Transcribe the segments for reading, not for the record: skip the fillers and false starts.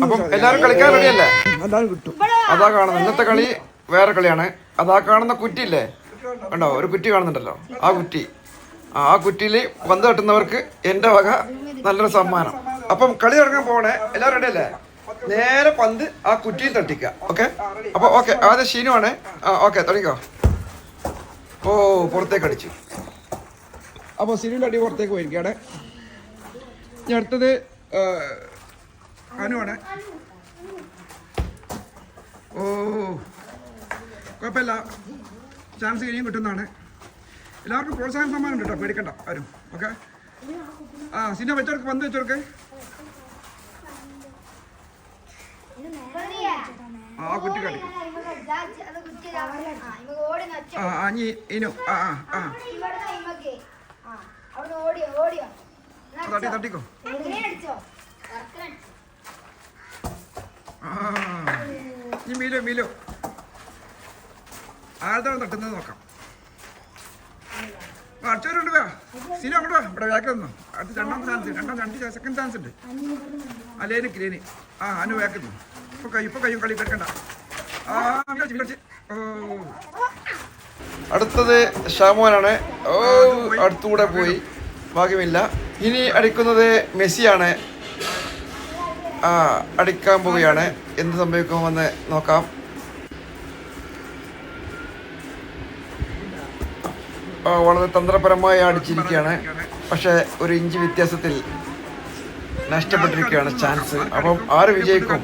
അപ്പം എല്ലാവരും കളിക്കാൻ റെഡിയല്ലേ? അതാ കാണുന്നത് ഇന്നത്തെ കളി വേറെ കളിയാണ്. അതാ കാണുന്ന കുറ്റിയില്ലേ, കണ്ടോ? ഒരു കുറ്റി കാണുന്നുണ്ടല്ലോ, ആ കുറ്റി. ആ കുറ്റിയിൽ പന്ത് തട്ടുന്നവർക്ക് എൻ്റെ വക നല്ലൊരു സമ്മാനം. അപ്പം കളി തുടങ്ങാൻ പോകണേ. എല്ലാവരും റെഡിയല്ലേ? നേരെ പന്ത് ആ കുറ്റിയിൽ തട്ടിക്കുക. ഓക്കെ? അപ്പോൾ ഓക്കെ, ആദ്യം ഷീനുവാണ്. ഓക്കെ, തുടങ്ങിക്കോ. ഓ, പുറത്തേക്ക് അടിച്ചു. അപ്പോൾ സിനുവിൻ്റെ അടി പുറത്തേക്ക് പോയിരിക്കുകയാണ്. ഇനി അടുത്തത് അനുവാണ്. ഓ, കുഴപ്പമില്ല, ചാൻസ് ഇനിയും കിട്ടുന്നതാണ്. എല്ലാവർക്കും പ്രോത്സാഹന സമ്മാനം ഉണ്ട് കേട്ടോ, പേടിക്കണ്ട ആരും. ഓക്കെ, സിനിമ വെച്ചവർക്ക് പന്ത് വെച്ചവർക്ക് ആ കുറ്റി കാണിക്കും. തട്ടിക്കോ. മീലോ ആർതാണ് തട്ടുന്നത് നോക്കാം. അടിച്ചവരുണ്ട്. സിനിമ അങ്ങോട്ട് വാ, ഇവിടെ വേക്ക് തന്നു. അടുത്ത് രണ്ട് സെക്കൻഡ് ചാൻസ് ഉണ്ട്. അല്ലേന് ക്ലീന്. അനു വേക്കുന്നു. ഇപ്പൊ കയ്യും കളി കിടക്കണ്ട. അടുത്തത് ഷാമോനാണ്. ഓ, അടുത്തുകൂടെ പോയി, ഭാഗ്യമില്ല. ഇനി അടിക്കുന്നത് മെസ്സിയാണ്. അടിക്കാൻ പോവുകയാണ്. എന്ത് സംഭവിക്കുമെന്ന് നോക്കാം. വളരെ തന്ത്രപരമായി അടിച്ചിരിക്കുകയാണ്. പക്ഷേ ഒരു ഇഞ്ച് വ്യത്യാസത്തിൽ നഷ്ടപ്പെട്ടിരിക്കുകയാണ് ചാൻസ്. അപ്പം ആര് വിജയിക്കും?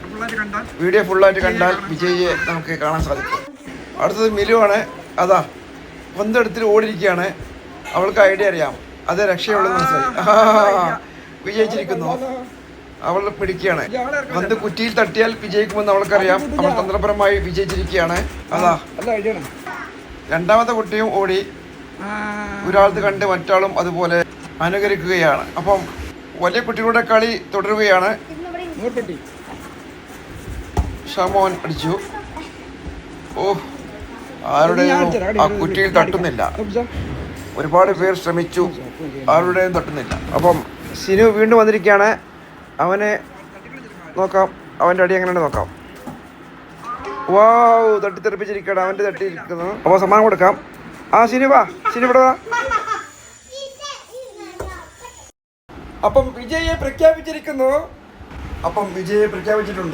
വീഡിയോ ഫുള്ളായിട്ട് കണ്ടാൽ വിജയിയെ നമുക്ക് കാണാൻ സാധിക്കും. അടുത്തത് മിലുവാണ്. അതാ പന്തെടുത്തിട്ട് ഓടിയിരിക്കുകയാണ്. അവൾക്ക് ഐഡിയ അറിയാം, അതേ രക്ഷയുള്ളൂ മനസ്സിലായി. വിജയിച്ചിരിക്കുന്നു. അവൾ പിടിക്കുകയാണ്. പന്ത് കുറ്റിയിൽ തട്ടിയാൽ വിജയിക്കുമെന്ന് അവൾക്കറിയാം. അവൾ തന്ത്രപരമായി വിജയിച്ചിരിക്കുകയാണ്. അതാ രണ്ടാമത്തെ കുട്ടിയും ഓടി. ഒരാൾക്ക് കണ്ട് മറ്റാളും അതുപോലെ അനുകരിക്കുകയാണ്. അപ്പം വലിയ കുട്ടികളുടെ കളി തുടരുകയാണ്. ഷമോൻ അടിച്ചു. ഓ, ആരുടെയും ആ കുറ്റിയിൽ തട്ടുന്നില്ല. ഒരുപാട് പേർ ശ്രമിച്ചു, ആരുടെയും തട്ടുന്നില്ല. അപ്പം സിനു വീണ്ടും വന്നിരിക്കുകയാണ്. അവനെ നോക്കാം, അവൻ്റെ അടി എങ്ങനെയാണ് നോക്കാം. വാവ്, തട്ടിത്തെറിപ്പിച്ചിരിക്കുകയാണ്. അവൻ്റെ തട്ടിയിരിക്കുന്നു. അപ്പോൾ സമ്മാനം കൊടുക്കാം. സിനു വാ, സിനു ഇവിടെ വാ. അപ്പം വിജയെ പ്രഖ്യാപിച്ചിരിക്കുന്നു.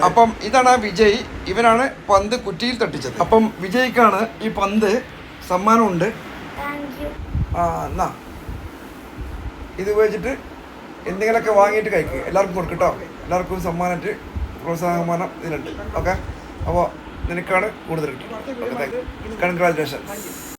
അപ്പം ഇതാണ് ആ വിജയ്. ഇവനാണ് പന്ത് കുറ്റിയിൽ തട്ടിച്ചത്. അപ്പം വിജയ്ക്കാണ് ഈ പന്ത്. സമ്മാനമുണ്ട്. എന്നാ ഇത് ഉപയോഗിച്ചിട്ട് എന്തെങ്കിലുമൊക്കെ വാങ്ങിയിട്ട് കഴിക്കുക. എല്ലാവർക്കും കൊടുക്കട്ടോ. എല്ലാവർക്കും സമ്മാനമായിട്ട് പ്രോത്സാഹന സമ്മാനം ഇതിലുണ്ട്. ഓക്കെ, അപ്പോൾ നിനക്കാണ് കൂടുതൽ കിട്ടും. കൺഗ്രാജുലേഷൻസ്.